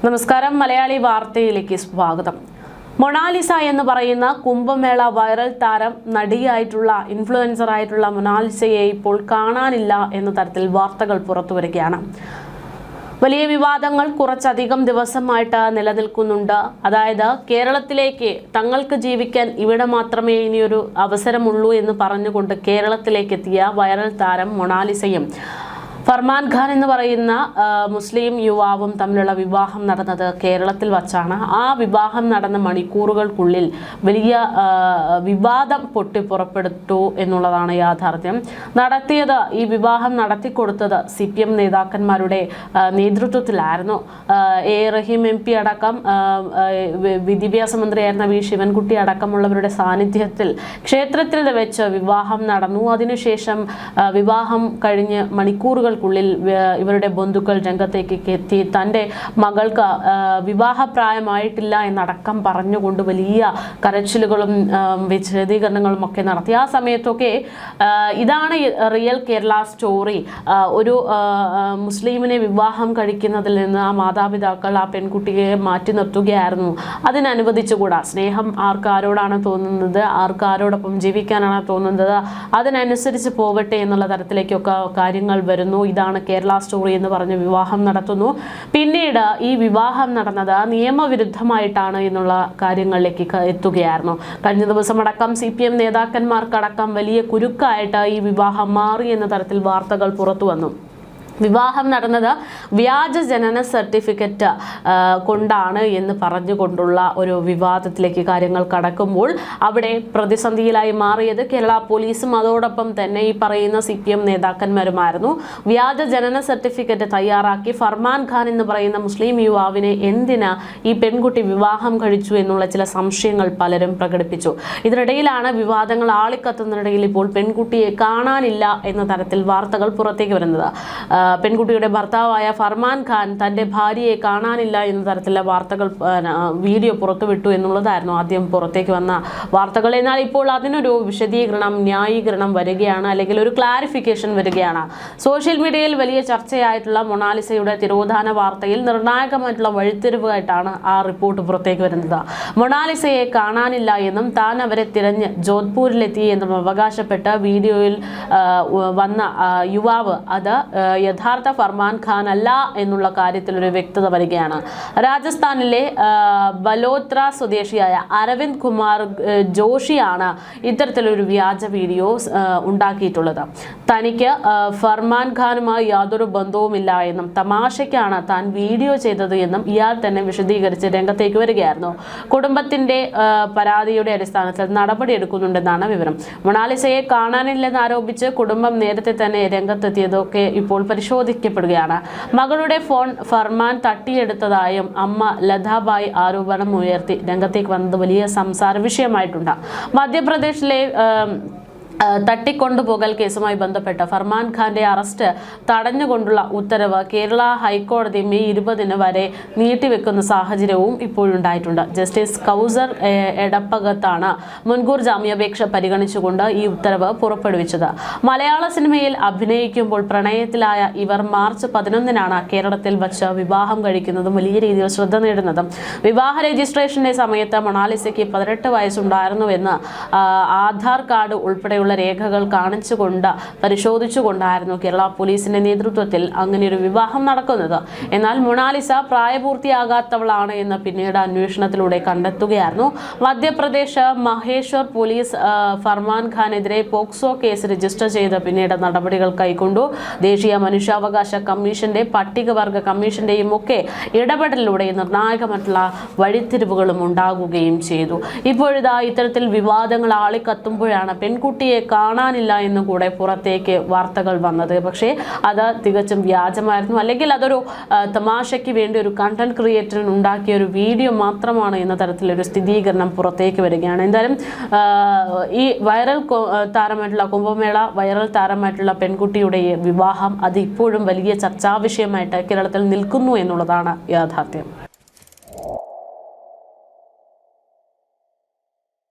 നമസ്കാരം. മലയാളി വാർത്തയിലേക്ക് സ്വാഗതം. മൊണാലിസ എന്ന് പറയുന്ന കുംഭമേള വൈറൽ താരം നടിയായിട്ടുള്ള ഇൻഫ്ലുവൻസറായിട്ടുള്ള മൊണാലിസയെ ഇപ്പോൾ കാണാനില്ല എന്ന തരത്തിൽ വാർത്തകൾ പുറത്തുവരികയാണ്. വലിയ വിവാദങ്ങൾ കുറച്ചധികം ദിവസമായിട്ട് നിലനിൽക്കുന്നുണ്ട്. അതായത് കേരളത്തിലേക്ക് തങ്ങൾക്ക് ജീവിക്കാൻ ഇവിടെ മാത്രമേ ഇനിയൊരു അവസരമുള്ളൂ എന്ന് പറഞ്ഞുകൊണ്ട് കേരളത്തിലേക്ക് എത്തിയ വൈറൽ താരം മൊണാലിസയും ഫർമാൻ ഖാൻ എന്ന് പറയുന്ന മുസ്ലിം യുവാവും തമ്മിലുള്ള വിവാഹം നടന്നത് കേരളത്തിൽ വച്ചാണ്. ആ വിവാഹം നടന്ന മണിക്കൂറുകൾക്കുള്ളിൽ വലിയ വിവാദം പൊട്ടിപ്പുറപ്പെട്ടു എന്നുള്ളതാണ് യാഥാർത്ഥ്യം. ഈ വിവാഹം നടത്തിക്കൊടുത്തത് CPM നേതാക്കന്മാരുടെ നേതൃത്വത്തിലായിരുന്നു. A. റഹീം MP അടക്കം വിദ്യാഭ്യാസ മന്ത്രിയായിരുന്ന V. ശിവൻകുട്ടി അടക്കമുള്ളവരുടെ സാന്നിധ്യത്തിൽ ക്ഷേത്രത്തിൽ വെച്ച് വിവാഹം നടന്നു. അതിനുശേഷം വിവാഹം കഴിഞ്ഞ് മണിക്കൂറുകൾ ഇവരുടെ ബന്ധുക്കൾ രംഗത്തേക്ക് എത്തി തൻ്റെ മകൾക്ക് വിവാഹപ്രായമായിട്ടില്ല എന്നടക്കം പറഞ്ഞുകൊണ്ട് വലിയ കരച്ചിലുകളും വിശദീകരണങ്ങളും ഒക്കെ നടത്തി. ആ സമയത്തൊക്കെ ഇതാണ് റിയൽ കേരള സ്റ്റോറി. ഒരു മുസ്ലിമിനെ വിവാഹം കഴിക്കുന്നതിൽ നിന്ന് ആ മാതാപിതാക്കൾ ആ പെൺകുട്ടിയെ മാറ്റി നിർത്തുകയായിരുന്നു. അതിനനുവദിച്ചുകൂടാ. സ്നേഹം ആർക്കാരോടാണ് തോന്നുന്നത്, ആർക്കാരോടൊപ്പം ജീവിക്കാനാണ് തോന്നുന്നത്, അതിനനുസരിച്ച് പോകട്ടെ എന്നുള്ള തരത്തിലേക്കൊക്കെ കാര്യങ്ങൾ വരുന്നു. ഇതാണ് കേരള സ്റ്റോറി എന്ന് പറഞ്ഞ് വിവാഹം നടത്തുന്നു. പിന്നീട് ഈ വിവാഹം നടന്നത് നിയമവിരുദ്ധമായിട്ടാണ് എന്നുള്ള കാര്യങ്ങളിലേക്ക് എത്തുകയായിരുന്നു. കഴിഞ്ഞ ദിവസം അടക്കം CPM നേതാക്കന്മാർക്കടക്കം വലിയ കുരുക്കായിട്ട് ഈ വിവാഹം മാറി എന്ന തരത്തിൽ വാർത്തകൾ പുറത്തു വന്നു. വിവാഹം നടന്നത് വ്യാജ ജനന സർട്ടിഫിക്കറ്റ് കൊണ്ടാണ് എന്ന് പറഞ്ഞുകൊണ്ടുള്ള ഒരു വിവാദത്തിലേക്ക് കാര്യങ്ങൾ കടക്കുമ്പോൾ അവിടെ പ്രതിസന്ധിയിലായി മാറിയത് കേരള പോലീസും അതോടൊപ്പം തന്നെ ഈ പറയുന്ന CPM നേതാക്കന്മാരുമായിരുന്നു. വ്യാജ ജനന സർട്ടിഫിക്കറ്റ് തയ്യാറാക്കി ഫർമാൻ ഖാൻ എന്ന് പറയുന്ന മുസ്ലിം യുവാവിനെ എന്തിനാ ഈ പെൺകുട്ടി വിവാഹം കഴിച്ചു എന്നുള്ള ചില സംശയങ്ങൾ പലരും പ്രകടിപ്പിച്ചു. ഇതിനിടയിലാണ് വിവാദങ്ങൾ ആളിക്കത്തുന്നതിനിടയിൽ ഇപ്പോൾ പെൺകുട്ടിയെ കാണാനില്ല എന്ന തരത്തിൽ വാർത്തകൾ പുറത്തേക്ക് വരുന്നത്. പെൺകുട്ടിയുടെ ഭർത്താവായ ഫർമാൻ ഖാൻ തൻ്റെ ഭാര്യയെ കാണാനില്ല എന്ന തരത്തിലുള്ള വാർത്തകൾ വീഡിയോ പുറത്തുവിട്ടു എന്നുള്ളതായിരുന്നു ആദ്യം പുറത്തേക്ക് വന്ന വാർത്തകൾ. എന്നാൽ ഇപ്പോൾ അതിനൊരു വിശദീകരണം, ന്യായീകരണം വരികയാണ്, അല്ലെങ്കിൽ ഒരു ക്ലാരിഫിക്കേഷൻ വരികയാണ്. സോഷ്യൽ മീഡിയയിൽ വലിയ ചർച്ചയായിട്ടുള്ള മൊണാലിസയുടെ തിരോധാന വാർത്തയിൽ നിർണായകമായിട്ടുള്ള വഴിത്തിരിവായിട്ടാണ് ആ റിപ്പോർട്ട് പുറത്തേക്ക് വരുന്നത്. മൊണാലിസയെ കാണാനില്ല എന്നും താൻ അവരെ തിരഞ്ഞ് ജോധ്പൂരിലെത്തി എന്നും അവകാശപ്പെട്ട വീഡിയോയിൽ വന്ന യുവാവ് അത് യഥാർത്ഥ ഫർമാൻ ഖാൻ അല്ല എന്നുള്ള കാര്യത്തിൽ ഒരു വ്യക്തത വരികയാണ്. രാജസ്ഥാനിലെ ബലോത്ര സ്വദേശിയായ അരവിന്ദ് കുമാർ ജോഷിയാണ് ഇത്തരത്തിലൊരു വ്യാജ വീഡിയോ ഉണ്ടാക്കിയിട്ടുള്ളത്. തനിക്ക് ഫർമാൻ ഖാനുമായി യാതൊരു ബന്ധവുമില്ല എന്നും തമാശയ്ക്കാണ് താൻ വീഡിയോ ചെയ്തത് എന്നും ഇയാൾ തന്നെ വിശദീകരിച്ച് രംഗത്തേക്ക് വരികയായിരുന്നു. കുടുംബത്തിന്റെ പരാതിയുടെ അടിസ്ഥാനത്തിൽ നടപടിയെടുക്കുന്നുണ്ടെന്നാണ് വിവരം. മൊണാലിസയെ കാണാനില്ലെന്ന് ആരോപിച്ച് കുടുംബം നേരത്തെ തന്നെ രംഗത്തെത്തിയതൊക്കെ ഇപ്പോൾ പരിശോധിക്കപ്പെടുകയാണ്. മകളുടെ ഫോൺ ഫർമാൻ തട്ടിയെടുത്തതായും അമ്മ ലതാബായി ആരോപണം ഉയർത്തി രംഗത്തേക്ക് വന്നത് വലിയ സംസാര വിഷയമായിട്ടുണ്ട്. മധ്യപ്രദേശിലെ തട്ടിക്കൊണ്ടുപോകൽ കേസുമായി ബന്ധപ്പെട്ട് ഫർമാൻ ഖാന്റെ അറസ്റ്റ് തടഞ്ഞുകൊണ്ടുള്ള ഉത്തരവ് കേരള ഹൈക്കോടതി മെയ് 20 വരെ നീട്ടിവെക്കുന്ന സാഹചര്യവും ഇപ്പോഴുണ്ടായിട്ടുണ്ട്. ജസ്റ്റിസ് കൗസർ എടപ്പകത്താണ് മുൻകൂർ ജാമ്യാപേക്ഷ പരിഗണിച്ചുകൊണ്ട് ഈ ഉത്തരവ് പുറപ്പെടുവിച്ചത്. മലയാള സിനിമയിൽ അഭിനയിക്കുമ്പോൾ പ്രണയത്തിലായ ഇവർ മാർച്ച് 11 കേരളത്തിൽ വച്ച് വിവാഹം കഴിക്കുന്നതും വലിയ രീതിയിൽ ശ്രദ്ധ നേടുന്നതും. വിവാഹ രജിസ്ട്രേഷന്റെ സമയത്ത് മൊണാലിസയ്ക്ക് 18 വയസ്സുണ്ടായിരുന്നുവെന്ന് ആധാർ കാർഡ് ഉൾപ്പെടെ രേഖകൾ കാണിച്ചുകൊണ്ട് പരിശോധിച്ചുകൊണ്ടായിരുന്നു കേരള പോലീസിന്റെ നേതൃത്വത്തിൽ അങ്ങനെയൊരു വിവാഹം നടക്കുന്നത്. എന്നാൽ മൊണാലിസ പ്രായപൂർത്തിയാകാത്തവളാണ് എന്ന് പിന്നീട് അന്വേഷണത്തിലൂടെ കണ്ടെത്തുകയായിരുന്നു. മധ്യപ്രദേശ് മഹേശ്വർ പോലീസ് ഫർമാൻ ഖാനെതിരെ പോക്സോ കേസ് രജിസ്റ്റർ ചെയ്ത് പിന്നീട് നടപടികൾ കൈക്കൊണ്ടു. ദേശീയ മനുഷ്യാവകാശ കമ്മീഷന്റെ പട്ടികവർഗ കമ്മീഷന്റെയും ഒക്കെ ഇടപെടലിലൂടെ നിർണായകമായിട്ടുള്ള വഴിത്തിരിവുകളും ഉണ്ടാകുകയും ചെയ്തു. ഇപ്പോഴിതാ ഇത്തരത്തിൽ വിവാദങ്ങൾ ആളിക്കത്തുമ്പോഴാണ് പെൺകുട്ടിയെ കാണാനില്ല എന്ന് കൂടെ പുറത്തേക്ക് വാർത്തകൾ വന്നത്. പക്ഷേ അത് തികച്ചും വ്യാജമായിരുന്നു, അല്ലെങ്കിൽ അതൊരു തമാശയ്ക്ക് വേണ്ടി ഒരു കണ്ടന്റ് ക്രിയേറ്ററിന് ഉണ്ടാക്കിയ ഒരു വീഡിയോ മാത്രമാണ് എന്ന തരത്തിലൊരു സ്ഥിരീകരണം പുറത്തേക്ക് വരികയാണ്. എന്തായാലും ഈ വൈറൽ താരമായിട്ടുള്ള കുംഭമേള വൈറൽ താരമായിട്ടുള്ള പെൺകുട്ടിയുടെ വിവാഹം അത് ഇപ്പോഴും വലിയ ചർച്ചാ വിഷയമായിട്ട് കേരളത്തിൽ നിൽക്കുന്നു എന്നുള്ളതാണ് യാഥാർത്ഥ്യം.